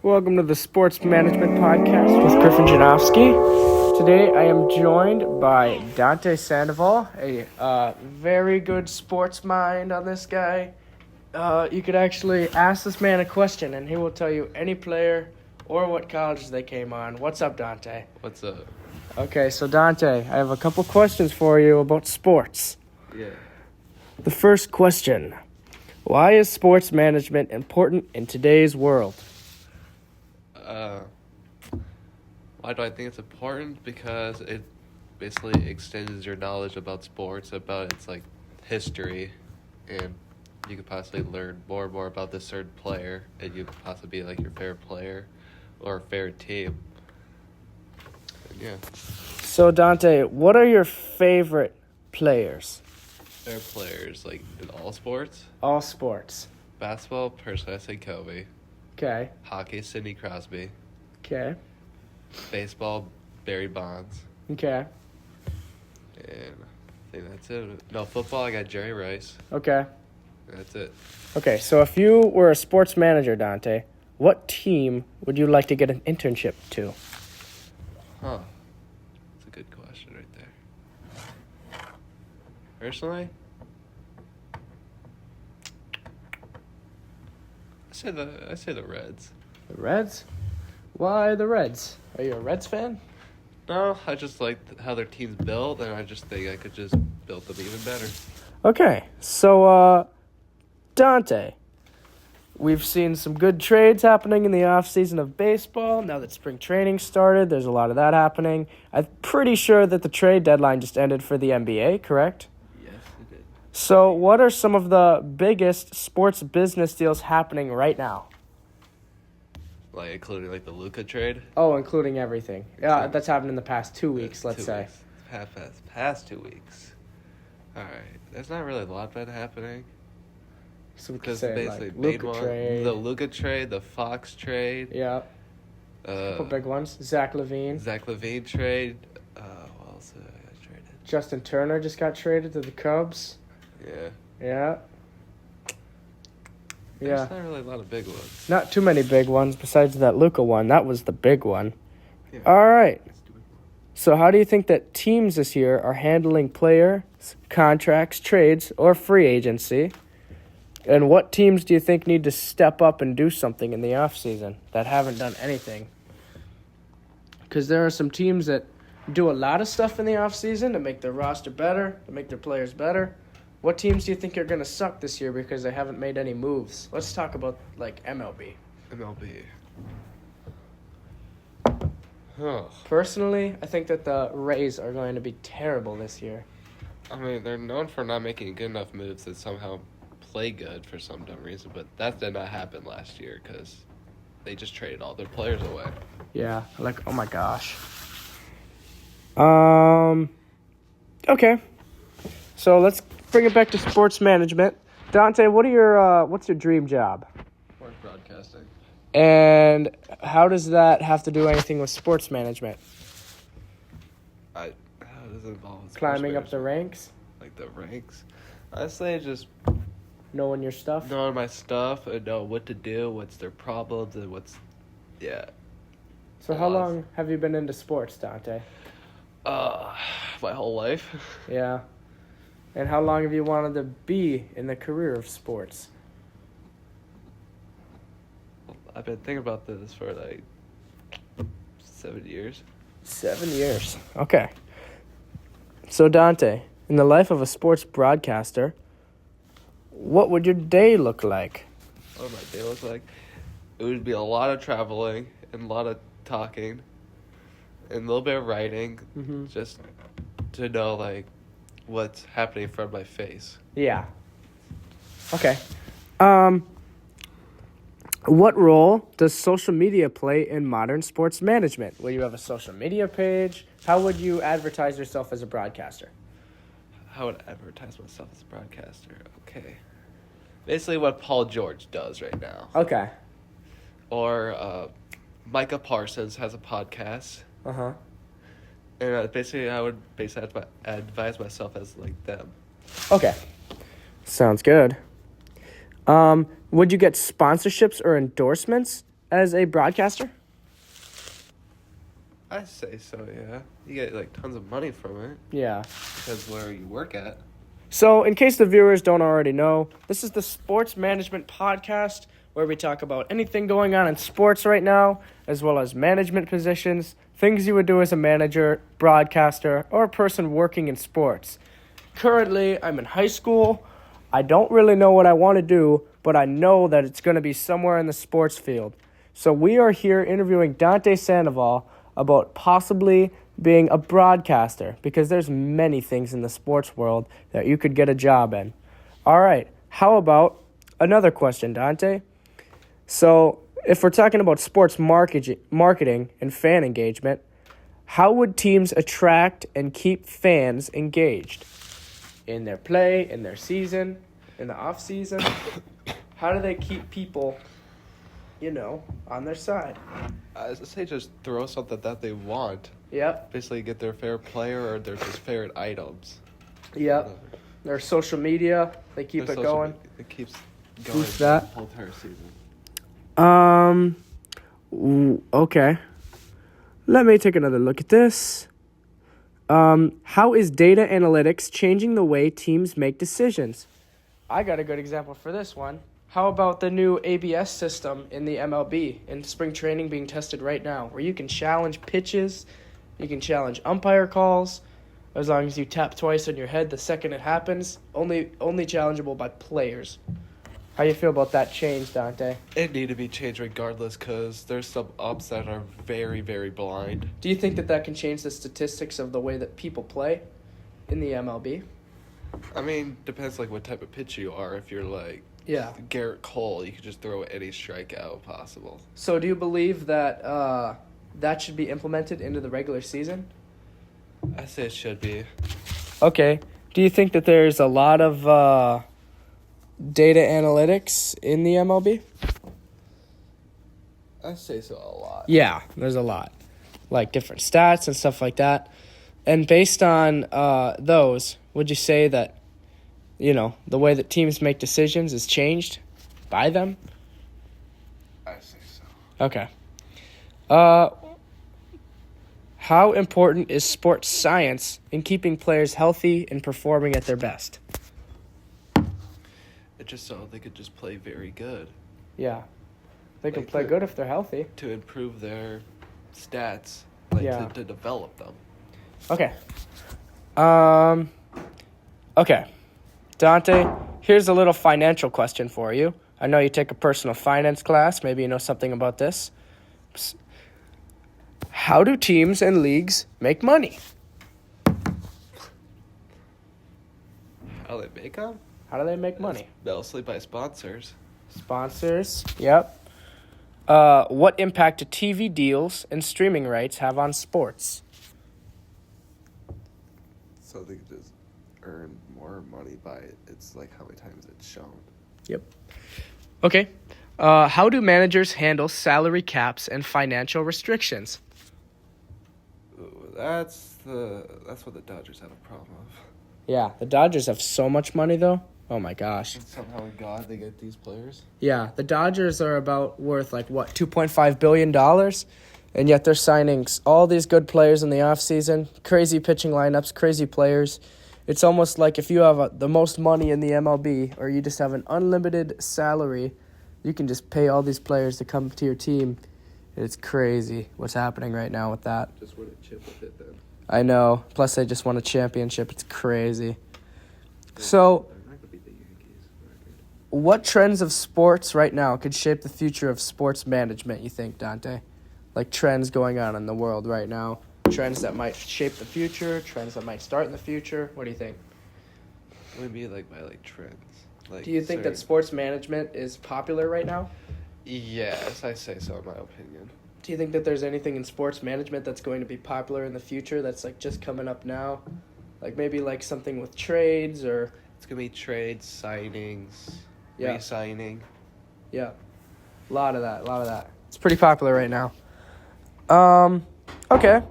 Welcome to the Sports Management Podcast with Griffin Janowski. Today I am joined by Daunte Sandoval, a very good sports mind on this guy. You could actually ask this man a question and he will tell you any player or what college they came on. What's up, Daunte? What's up? Okay, so Daunte, I have a couple questions for you about sports. Yeah. The first question, why is sports management important in today's world? Why do I think it's important? Because it basically extends your knowledge about sports, about its history, and you could possibly learn more and more about this certain player, and you could possibly be your favorite player or favorite team. And yeah. So Daunte, what are your favorite players? Favorite players in all sports? All sports. Basketball, personally, I say Kobe. Okay. Hockey, Sidney Crosby. Okay. Baseball, Barry Bonds. Okay. And I think that's it. No, football, I got Jerry Rice. Okay. That's it. Okay, so if you were a sports manager, Daunte, what team would you like to get an internship to? Huh. That's a good question right there. Personally, I say the Reds. The Reds? Why the Reds? Are you a Reds fan? No, I just like how their team's built, and I just think I could just build them even better. Okay, so, Daunte, we've seen some good trades happening in the offseason of baseball. Now that spring training started, there's a lot of that happening. I'm pretty sure that the trade deadline just ended for the NBA, correct? Yes, it did. So what are some of the biggest sports business deals happening right now? Including the Luka trade? Oh, including everything. Yeah, that's happened in the past 2 weeks, let's say. Past 2 weeks. All right. There's not really a lot been happening. So we could Because say, basically, Luka trade. the Luka trade, the Fox trade. Yeah. A couple big ones. Zach LaVine. Zach LaVine trade. What else got traded? Justin Turner just got traded to the Cubs. Yeah. Yeah. There's not really a lot of big ones. Not too many big ones besides that Luka one. That was the big one. Yeah. All right. So how do you think that teams this year are handling players, contracts, trades, or free agency? And what teams do you think need to step up and do something in the offseason that haven't done anything? Because there are some teams that do a lot of stuff in the offseason to make their roster better, to make their players better. What teams do you think are going to suck this year because they haven't made any moves? Let's talk about, MLB. MLB. Oh. Personally, I think that the Rays are going to be terrible this year. I mean, they're known for not making good enough moves that somehow play good for some dumb reason, but that did not happen last year because they just traded all their players away. Yeah, oh my gosh. Okay. So let's bring it back to sports management. Daunte, what's your dream job? Sports broadcasting. And how does that have to do anything with sports management? How does it involve with Climbing up sports the ranks? the ranks? I say just Knowing your stuff? knowing my stuff and know what to do, what's their problems, and So how long have you been into sports, Daunte? my whole life. Yeah. And how long have you wanted to be in the career of sports? I've been thinking about this for 7 years. 7 years. Okay. So, Daunte, in the life of a sports broadcaster, what would your day look like? What would my day look like? It would be a lot of traveling and a lot of talking and a little bit of writing just to know, what's happening in front of my face. Yeah. Okay. What role does social media play in modern sports management? Will you have a social media page? How would you advertise yourself as a broadcaster? How would I advertise myself as a broadcaster? Okay. Basically what Paul George does right now. Okay. Or Micah Parsons has a podcast. Uh-huh. And basically I would advise myself as them. Okay. Sounds good. Would you get sponsorships or endorsements as a broadcaster? I say so, yeah. You get like tons of money from it Yeah. because where you work at. So, in case the viewers don't already know, this is the Sports Management Podcast where we talk about anything going on in sports right now, as well as management positions, things you would do as a manager, broadcaster, or a person working in sports. Currently, I'm in high school. I don't really know what I want to do, but I know that it's going to be somewhere in the sports field. So we are here interviewing Daunte Sandoval about possibly being a broadcaster, because there's many things in the sports world that you could get a job in. All right, how about another question, Daunte? So if we're talking about sports marketing and fan engagement, how would teams attract and keep fans engaged? In their play, in their season, in the off season? How do they keep people, on their side? I say just throw something that they want. Yep. Basically get their favorite player or their just favorite items. Yep. Their social media, they keep Their it social going. media, it keeps going Boost that. the whole entire season. Okay. Let me take another look at this. How is data analytics changing the way teams make decisions? I got a good example for this one. How about the new ABS system in the MLB in spring training being tested right now, where you can challenge pitches, you can challenge umpire calls, as long as you tap twice on your head the second it happens, only challengeable by players. How you feel about that change, Daunte? It need to be changed regardless because there's some ups that are very, very blind. Do you think that can change the statistics of the way that people play in the MLB? I mean, depends like what type of pitch you are. If you're like Garrett Cole, you could just throw any strikeout possible. So do you believe that that should be implemented into the regular season? I say it should be. Okay. Do you think that there's a lot of data analytics in the MLB? I say so a lot. Yeah, there's a lot. Like different stats and stuff like that. And based on those, would you say that, the way that teams make decisions is changed by them? I say so. Okay. How important is sports science in keeping players healthy and performing at their best? It just so they could just play very good. Yeah. They can Like play good if they're healthy. To improve their stats, to develop them. Okay. Okay. Daunte, here's a little financial question for you. I know you take a personal finance class. Maybe you know something about this. How do teams and leagues make money? How they make them? How do they make money? Mostly by sponsors. Sponsors, yep. What impact do TV deals and streaming rights have on sports? So they could just earn more money by it. It's like how many times it's shown. Yep. Okay. How do managers handle salary caps and financial restrictions? Ooh, that's what the Dodgers have a problem of. Yeah, the Dodgers have so much money, though. Oh, my gosh. And somehow in God they get these players. Yeah, the Dodgers are about worth, $2.5 billion? And yet they're signing all these good players in the offseason, crazy pitching lineups, crazy players. It's almost like if you have the most money in the MLB or you just have an unlimited salary, you can just pay all these players to come to your team. It's crazy what's happening right now with that. Just win a chip with it then. I know. Plus, they just won a championship. It's crazy. So, what trends of sports right now could shape the future of sports management, you think, Daunte? Like trends going on in the world right now. Trends that might shape the future, trends that might start in the future. What do you think? What do you mean by trends? Do you think that sports management is popular right now? Yes, I say so in my opinion. Do you think that there's anything in sports management that's going to be popular in the future that's just coming up now? Maybe something with trades or... It's going to be trades, signings, re-signing. Yeah. A lot of that. It's pretty popular right now. Okay.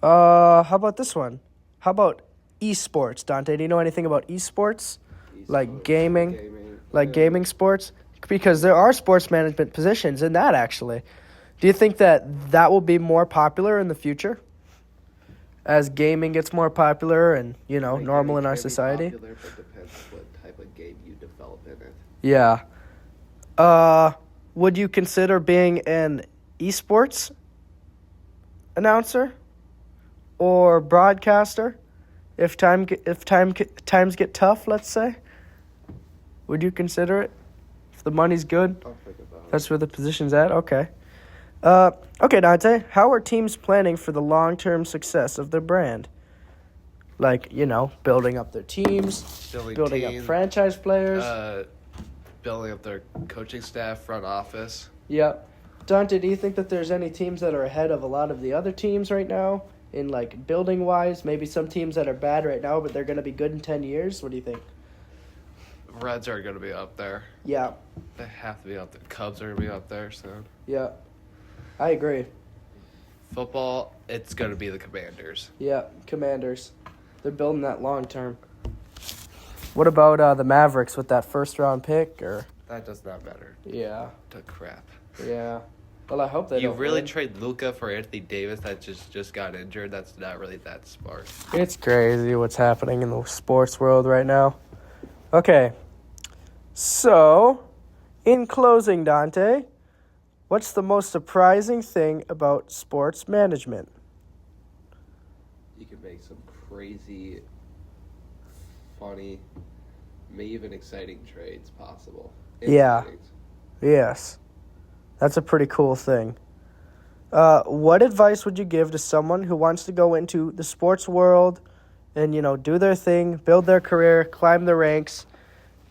How about this one? How about esports, Daunte? Do you know anything about esports? Like gaming? Gaming sports? because there are sports management positions in that, actually. Do you think that will be more popular in the future as gaming gets more popular and, normal in our society? Popular, but depends what type of game you develop in it. Yeah. Would you consider being an esports announcer or broadcaster if times get tough, let's say? Would you consider it? If the money's good? I'll think about it. That's where the position's at? Okay. Okay, Daunte, how are teams planning for the long-term success of their brand? Like, building up their teams, building up franchise players. Building up their coaching staff, front office. Yep. Daunte, do you think that there's any teams that are ahead of a lot of the other teams right now in, building-wise? Maybe some teams that are bad right now, but they're going to be good in 10 years? What do you think? Reds are going to be up there. Yeah. They have to be up there. Cubs are going to be up there soon. Yeah. I agree. Football, it's going to be the Commanders. Yeah, Commanders. They're building that long-term. What about the Mavericks with that first-round pick? Or That does not matter. Yeah. To crap. Yeah. Well, I hope they You don't really win. trade Luka for Anthony Davis that just got injured? That's not really that smart. It's crazy what's happening in the sports world right now. Okay. So, in closing, Daunte, what's the most surprising thing about sports management? You can make some crazy, funny, maybe even exciting trades possible. Yeah. Yes. That's a pretty cool thing. What advice would you give to someone who wants to go into the sports world and, do their thing, build their career, climb the ranks,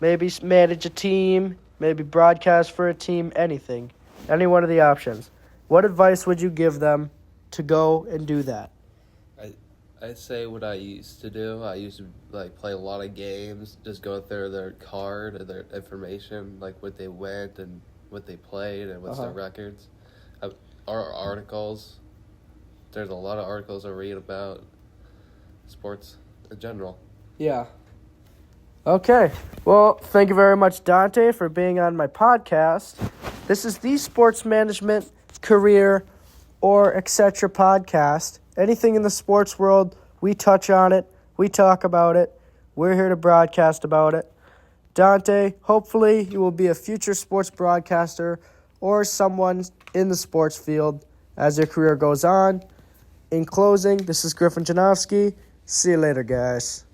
maybe manage a team, maybe broadcast for a team, anything? Any one of the options. What advice would you give them to go and do that? I'd say what I used to do. I used to play a lot of games, just go through their card and their information, like what they went and what they played and what's their records. Our articles. There's a lot of articles I read about sports in general. Yeah. Okay. Well, thank you very much, Daunte, for being on my podcast. This is the Sports Management Career or etc. podcast. Anything in the sports world, we touch on it. We talk about it. We're here to broadcast about it. Daunte, hopefully you will be a future sports broadcaster or someone in the sports field as your career goes on. In closing, this is Griffin Janowski. See you later, guys.